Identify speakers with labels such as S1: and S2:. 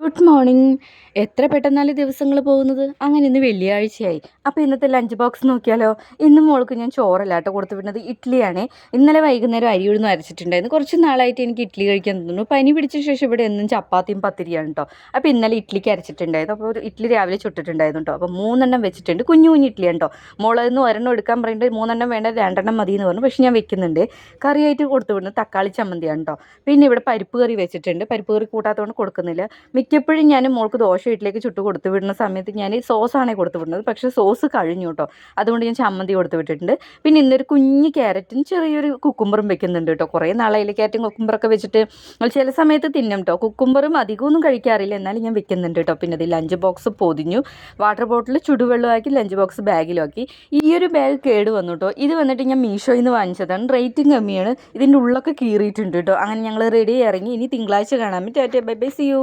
S1: Good morning. എത്ര പെട്ടെന്നാല് ദിവസങ്ങൾ പോകുന്നത്. അങ്ങനെ ഇന്ന് വെള്ളിയാഴ്ചയായി. അപ്പോൾ ഇന്നത്തെ ലഞ്ച് ബോക്സ് നോക്കിയാലോ. ഇന്നും മോൾക്ക് ഞാൻ ചോറല്ല കേട്ടോ കൊടുത്തു വിടുന്നത്, ഇഡ്ഡലിയാണ്. ഇന്നലെ വൈകുന്നേരം അരി ഉഴുന്ന് അരച്ചിട്ടുണ്ടായിരുന്നു. കുറച്ച് നാളായിട്ട് എനിക്ക് ഇഡ്ഡലി കഴിക്കാൻ തോന്നുന്നു. പനി പിടിച്ച ശേഷം ഇവിടെ എന്നും ചപ്പാത്തിയും പത്തിരിയാണ് കേട്ടോ. അപ്പോൾ ഇന്നലെ ഇഡ്ഡലിക്ക് അരച്ചിട്ടുണ്ടായിരുന്നു. അപ്പോൾ ഒരു ഇഡ്ഡലി രാവിലെ ചുട്ടിട്ടുണ്ടായിരുന്നു കേട്ടോ. അപ്പോൾ 3 വെച്ചിട്ടുണ്ട്. കുഞ്ഞു കുഞ്ഞു ഇഡ്ഡലിയാണ് കേട്ടോ. മോളെന്ന് ഒരെണ്ണം എടുക്കാൻ പറയുന്നുണ്ട്. 3 വേണ്ട, 2 മതി എന്ന് പറഞ്ഞു. പക്ഷേ ഞാൻ വെക്കുന്നുണ്ട്. കറിയായിട്ട് കൊടുത്തു വിടുന്നത് തക്കാളി ചമ്മന്തിയാണ് കേട്ടോ. പിന്നെ ഇവിടെ പരിപ്പ് കറി വെച്ചിട്ടുണ്ട്. പരിപ്പ് കറി കൂട്ടാത്തതുകൊണ്ട് കൊടുക്കുന്നില്ല. മിക്കപ്പോഴും ഞാൻ മോൾക്ക് ദോശ ഇഡ്ഡലിക്ക് ചുട്ട് കൊടുത്തു വിടുന്ന സമയത്ത് ഞാൻ സോസാണ് കൊടുത്തു വിടുന്നത്. പക്ഷേ സോസ് കഴിഞ്ഞു കേട്ടോ. അതുകൊണ്ട് ഞാൻ ചമ്മന്തി കൊടുത്തു വിട്ടിട്ടുണ്ട്. പിന്നെ ഇന്നൊരു കുഞ്ഞ് ക്യാരറ്റും ചെറിയൊരു കുക്കുംബറും വെക്കുന്നുണ്ട് കേട്ടോ. കുറേ നാളായി ക്യാരറ്റും കുക്കുംബറൊക്കെ വെച്ചിട്ട് ചില സമയത്ത് തിന്നും കേട്ടോ. കുക്കുംബറും അധികമൊന്നും കഴിക്കാറില്ല, എന്നാലും ഞാൻ വെക്കുന്നുണ്ട് കേട്ടോ. പിന്നെ ഇത് ലഞ്ച് ബോക്സ് പൊതിഞ്ഞു. വാട്ടർ ബോട്ടിൽ ചുടുവെള്ളമാക്കി ലഞ്ച് ബോക്സ് ബാഗിലാക്കി. ഈ ഒരു ബാഗ് കേട് വന്നു കേട്ടോ. ഇത് വന്നിട്ട് ഞാൻ മീഷോയിൽ നിന്ന് വാങ്ങിച്ചതാണ്. റേറ്റും കമ്മിയാണ്. ഇതിൻ്റെ ഉള്ളൊക്കെ കീറിയിട്ടുണ്ട് കേട്ടോ. അങ്ങനെ ഞങ്ങൾ റെഡി ഇറങ്ങി. ഇനി തിങ്കളാഴ്ച കാണാൻ. Tata bye bye, see U.